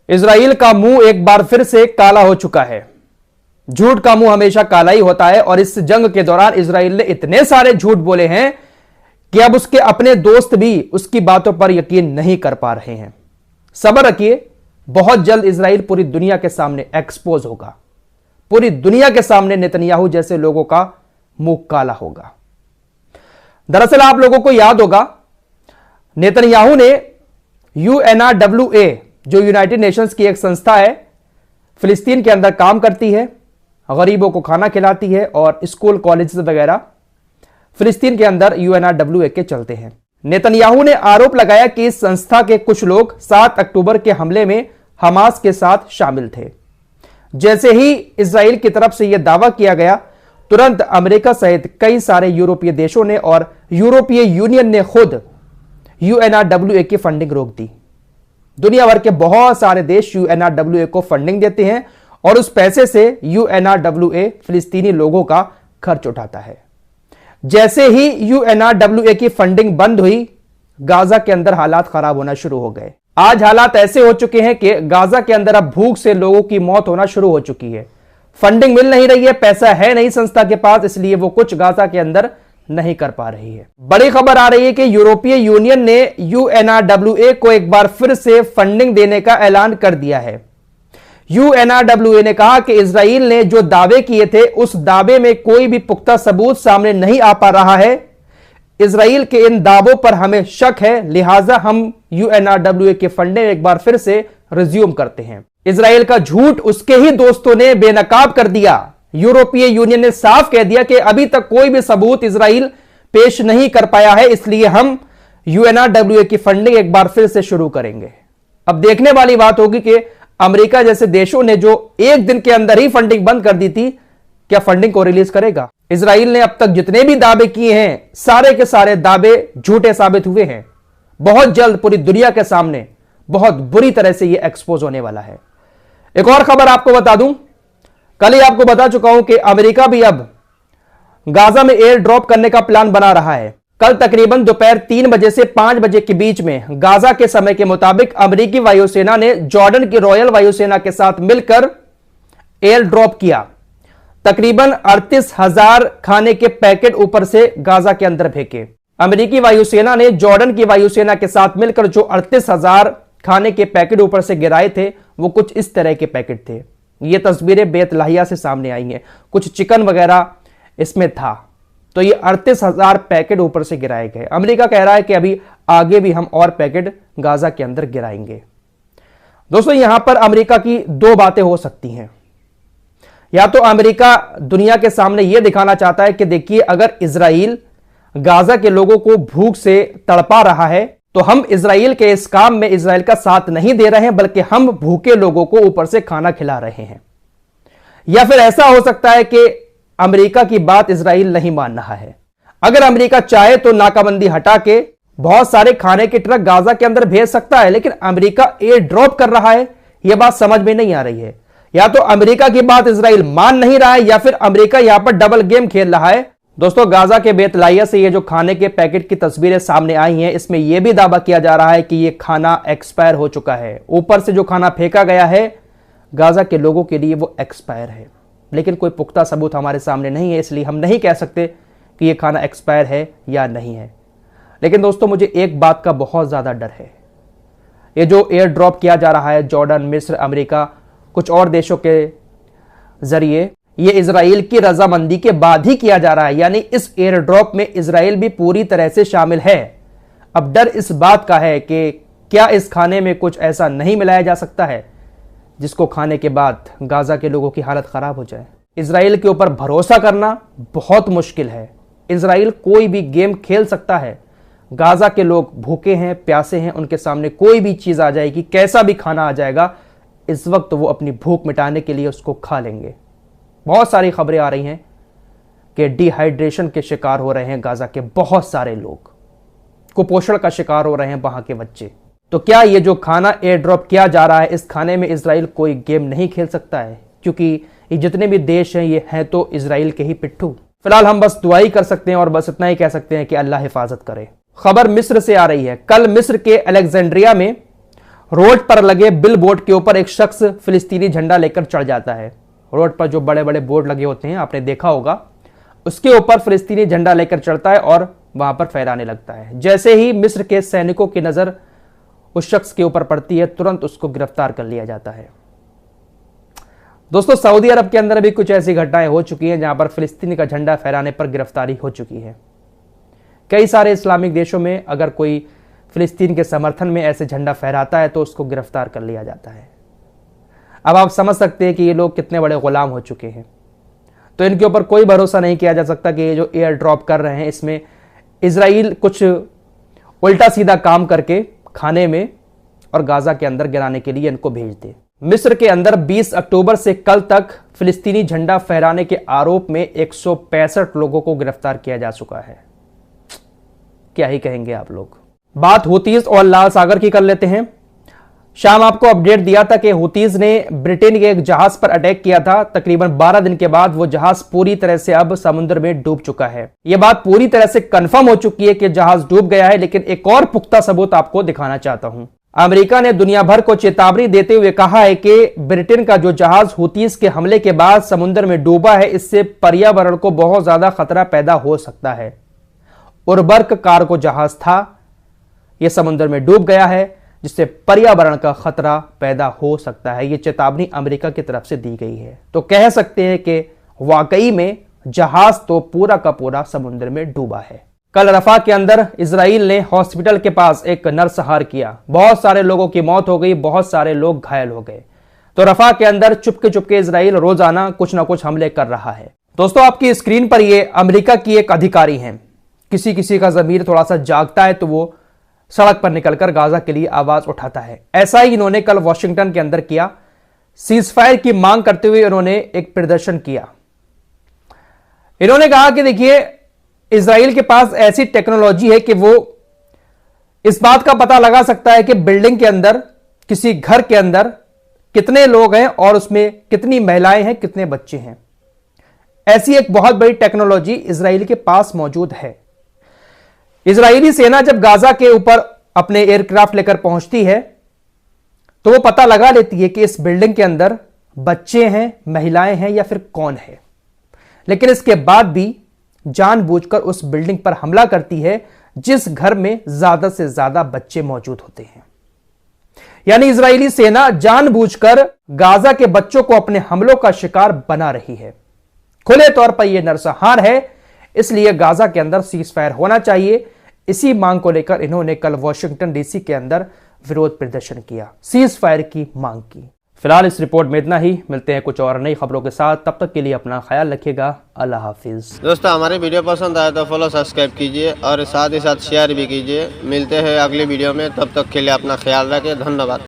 Israel का मुंह एक बार फिर से काला हो चुका है। झूठ का मुंह हमेशा काला ही होता है और इस जंग के दौरान इजराइल ने इतने सारे झूठ बोले हैं कि अब उसके अपने दोस्त भी उसकी बातों पर यकीन नहीं कर पा रहे हैं। सब्र रखिए, बहुत जल्द इजराइल पूरी दुनिया के सामने एक्सपोज होगा। पूरी दुनिया के सामने नेतन्याहू जैसे लोगों का मुंह काला होगा। दरअसल आप लोगों को याद होगा, नेतन्याहू ने UNRWA जो यूनाइटेड नेशंस की एक संस्था है, फिलिस्तीन के अंदर काम करती है, गरीबों को खाना खिलाती है और स्कूल कॉलेज वगैरह फिलिस्तीन के अंदर UNRWA के चलते हैं। नेतन्याहू ने आरोप लगाया कि इस संस्था के कुछ लोग 7 अक्टूबर के हमले में हमास के साथ शामिल थे। जैसे ही इजराइल की तरफ से यह दावा किया गया, तुरंत अमेरिका सहित कई सारे यूरोपीय देशों ने और यूरोपीय यूनियन ने खुद UNRWA की फंडिंग रोक दी। दुनिया भर के बहुत सारे देश UNRWA को फंडिंग देते हैं और उस पैसे से UNRWA फिलिस्तीनी लोगों का खर्च उठाता है। जैसे ही UNRWA की फंडिंग बंद हुई, गाजा के अंदर हालात खराब होना शुरू हो गए। आज हालात ऐसे हो चुके हैं कि गाजा के अंदर अब भूख से लोगों की मौत होना शुरू हो चुकी है। फंडिंग मिल नहीं रही है, पैसा है नहीं संस्था के पास, इसलिए वो कुछ गाजा के अंदर नहीं कर पा रही है। बड़ी खबर आ रही है कि यूरोपीय यूनियन ने UNRWA को एक बार फिर से फंडिंग देने का ऐलान कर दिया है। UNRWA ने कहा कि इजराइल ने जो दावे किए थे उस दावे में कोई भी पुख्ता सबूत सामने नहीं आ पा रहा है। इजराइल के इन दावों पर हमें शक है, लिहाजा हम UNRWA की फंडिंग एक बार फिर से रिज्यूम करते हैं। इजराइल का झूठ उसके ही दोस्तों ने बेनकाब कर दिया। यूरोपीय यूनियन ने साफ कह दिया कि अभी तक कोई भी सबूत इजराइल पेश नहीं कर पाया है, इसलिए हम UNRWA की फंडिंग एक बार फिर से शुरू करेंगे। अब देखने वाली बात होगी कि अमेरिका जैसे देशों ने जो एक दिन के अंदर ही फंडिंग बंद कर दी थी, क्या फंडिंग को रिलीज करेगा। इजराइल ने अब तक जितने भी दावे किए हैं, सारे के सारे दावे झूठे साबित हुए हैं। बहुत जल्द पूरी दुनिया के सामने बहुत बुरी तरह से यह एक्सपोज होने वाला है। एक और खबर आपको बता दूं, कल ही आपको बता चुका हूं कि अमेरिका भी अब गाजा में एयर ड्रॉप करने का प्लान बना रहा है। कल तकरीबन दोपहर 3 बजे से 5 बजे के बीच में गाजा के समय के मुताबिक अमेरिकी वायुसेना ने जॉर्डन की रॉयल वायुसेना के साथ मिलकर एयर ड्रॉप किया। तकरीबन 38,000 खाने के पैकेट ऊपर से गाजा के अंदर फेंके। अमेरिकी वायुसेना ने जॉर्डन की वायुसेना के साथ मिलकर जो 38,000 खाने के पैकेट ऊपर से गिराए थे, वो कुछ इस तरह के पैकेट थे। ये तस्वीरें बेतलाहिया से सामने आई हैं। कुछ चिकन वगैरह इसमें था। तो ये 38,000 पैकेट ऊपर से गिराए गए। अमेरिका कह रहा है कि अभी आगे भी हम और पैकेट गाजा के अंदर गिराएंगे। दोस्तों, यहां पर अमेरिका की 2 बातें हो सकती हैं। या तो अमेरिका दुनिया के सामने यह दिखाना चाहता है कि देखिए, अगर इजराइल गाजा के लोगों को भूख से तड़पा रहा है तो हम इजराइल के इस काम में इजराइल का साथ नहीं दे रहे हैं, बल्कि हम भूखे लोगों को ऊपर से खाना खिला रहे हैं। या फिर ऐसा हो सकता है कि अमेरिका की बात इजराइल नहीं मान रहा है। अगर अमेरिका चाहे तो नाकाबंदी हटा के बहुत सारे खाने के ट्रक गाजा के अंदर भेज सकता है, लेकिन अमेरिका एयर ड्रॉप कर रहा है, यह बात समझ में नहीं आ रही है। या तो अमेरिका की बात इजराइल मान नहीं रहा है, या फिर अमेरिका यहां पर डबल गेम खेल रहा है। दोस्तों, गाजा के बेतलाइया से ये जो खाने के पैकेट की तस्वीरें सामने आई हैं, इसमें यह भी दावा किया जा रहा है कि यह खाना एक्सपायर हो चुका है। ऊपर से जो खाना फेंका गया है गाजा के लोगों के लिए, वो एक्सपायर है। लेकिन कोई पुख्ता सबूत हमारे सामने नहीं है, इसलिए हम नहीं कह सकते कि यह खाना एक्सपायर है या नहीं है। लेकिन दोस्तों, मुझे एक बात का बहुत ज्यादा डर है। ये जो एयर ड्रॉप किया जा रहा है जॉर्डन, मिस्र, अमेरिका, कुछ और देशों के जरिए, यह इजराइल की रजामंदी के बाद ही किया जा रहा है। यानी इस एयर ड्रॉप में इजराइल भी पूरी तरह से शामिल है। अब डर इस बात का है कि क्या इस खाने में कुछ ऐसा नहीं मिलाया जा सकता है जिसको खाने के बाद गाजा के लोगों की हालत खराब हो जाए। इजराइल के ऊपर भरोसा करना बहुत मुश्किल है। इजराइल कोई भी गेम खेल सकता है। गाजा के लोग भूखे हैं, प्यासे हैं, उनके सामने कोई भी चीज आ जाएगी, कैसा भी खाना आ जाएगा, इस वक्त वो अपनी भूख मिटाने के लिए उसको खा लेंगे। बहुत सारी खबरें आ रही हैं कि डिहाइड्रेशन के शिकार हो रहे हैं गाजा के बहुत सारे लोग, कुपोषण का शिकार हो रहे हैं वहां के बच्चे। तो क्या ये जो खाना एयर ड्रॉप किया जा रहा है, इस खाने में इजराइल कोई गेम नहीं खेल सकता है? क्योंकि ये जितने भी देश हैं, ये हैं तो इजराइल के ही पिट्ठू। फिलहाल हम बस दुआ ही कर सकते हैं और बस इतना ही कह सकते हैं कि अल्लाह हिफाजत करे। खबर मिस्र से आ रही है। कल मिस्र के अलेक्जेंड्रिया में रोड पर लगे बिल बोर्ड के ऊपर एक शख्स फिलिस्तीनी झंडा लेकर चढ़ जाता है। रोड पर जो बड़े बड़े बोर्ड लगे होते हैं, आपने देखा होगा, उसके ऊपर फिलिस्तीनी झंडा लेकर चढ़ता है और वहां पर फहराने लगता है। जैसे ही मिस्र के सैनिकों की नजर उस शख्स के ऊपर पड़ती है, तुरंत उसको गिरफ्तार कर लिया जाता है। दोस्तों, सऊदी अरब के अंदर भी कुछ ऐसी घटनाएं हो चुकी हैं जहां पर फिलिस्तीन का झंडा फहराने पर गिरफ्तारी हो चुकी है। कई सारे इस्लामिक देशों में अगर कोई फिलिस्तीन के समर्थन में ऐसे झंडा फहराता है तो उसको गिरफ्तार कर लिया जाता है। अब आप समझ सकते हैं कि ये लोग कितने बड़े गुलाम हो चुके हैं। तो इनके ऊपर कोई भरोसा नहीं किया जा सकता कि ये जो एयर ड्रॉप कर रहे हैं, इसमें इजराइल कुछ उल्टा सीधा काम करके खाने में और गाजा के अंदर गिराने के लिए इनको भेज दे। मिस्र के अंदर 20 अक्टूबर से कल तक फिलिस्तीनी झंडा फहराने के आरोप में 165 लोगों को गिरफ्तार किया जा चुका है। क्या ही कहेंगे आप लोग। बात हुतीज और लाल सागर की कर लेते हैं। शाम आपको अपडेट दिया था कि हुतीज ने ब्रिटेन के एक जहाज पर अटैक किया था। तकरीबन 12 दिन के बाद वो जहाज पूरी तरह से अब समुद्र में डूब चुका है। यह बात पूरी तरह से कंफर्म हो चुकी है कि जहाज डूब गया है, लेकिन एक और पुख्ता सबूत आपको दिखाना चाहता हूं। अमेरिका ने दुनिया भर को चेतावनी देते हुए कहा है कि ब्रिटेन का जो जहाज हुतीज के हमले के बाद समुद्र में डूबा है, इससे पर्यावरण को बहुत ज्यादा खतरा पैदा हो सकता है। उर्वरक कार्गो जहाज था, यह समुद्र में डूब गया है, जिससे पर्यावरण का खतरा पैदा हो सकता है। यह चेतावनी अमेरिका की तरफ से दी गई है। तो कह सकते हैं कि वाकई में जहाज तो पूरा का पूरा समुद्र में डूबा है। कल रफा के अंदर इजराइल ने हॉस्पिटल के पास एक नरसंहार किया। बहुत सारे लोगों की मौत हो गई, बहुत सारे लोग घायल हो गए। तो रफा के अंदर चुपके चुपके इजराइल रोजाना कुछ ना कुछ हमले कर रहा है। दोस्तों, आपकी स्क्रीन पर ये अमेरिका की एक अधिकारी हैं। किसी किसी का जमीर थोड़ा सा जागता है तो वो सड़क पर निकलकर गाजा के लिए आवाज उठाता है। ऐसा ही इन्होंने कल वॉशिंगटन के अंदर किया। सीजफायर की मांग करते हुए इन्होंने एक प्रदर्शन किया। इन्होंने कहा कि देखिए, इजराइल के पास ऐसी टेक्नोलॉजी है कि वो इस बात का पता लगा सकता है कि बिल्डिंग के अंदर, किसी घर के अंदर कितने लोग हैं और उसमें कितनी महिलाएं हैं, कितने बच्चे हैं। ऐसी एक बहुत बड़ी टेक्नोलॉजी इजराइल के पास मौजूद है। इजरायली सेना जब गाजा के ऊपर अपने एयरक्राफ्ट लेकर पहुंचती है तो वो पता लगा लेती है कि इस बिल्डिंग के अंदर बच्चे हैं, महिलाएं हैं या फिर कौन है। लेकिन इसके बाद भी जानबूझकर उस बिल्डिंग पर हमला करती है जिस घर में ज्यादा से ज्यादा बच्चे मौजूद होते हैं। यानी इजरायली सेना जानबूझकर गाजा के बच्चों को अपने हमलों का शिकार बना रही है। खुले तौर पर यह नरसंहार है, इसलिए गाजा के अंदर सीज फायर होना चाहिए। इसी मांग को लेकर इन्होंने कल वॉशिंगटन डीसी के अंदर विरोध प्रदर्शन किया, सीज फायर की मांग की। फिलहाल इस रिपोर्ट में इतना ही। मिलते हैं कुछ और नई खबरों के साथ। तब तक के लिए अपना ख्याल रखिएगा। अल्लाह हाफिज। दोस्तों, हमारी वीडियो पसंद आए तो फॉलो सब्सक्राइब कीजिए और साथ ही साथ शेयर भी कीजिए। मिलते हैं अगली वीडियो में, तब तक के लिए अपना ख्याल रखें। धन्यवाद।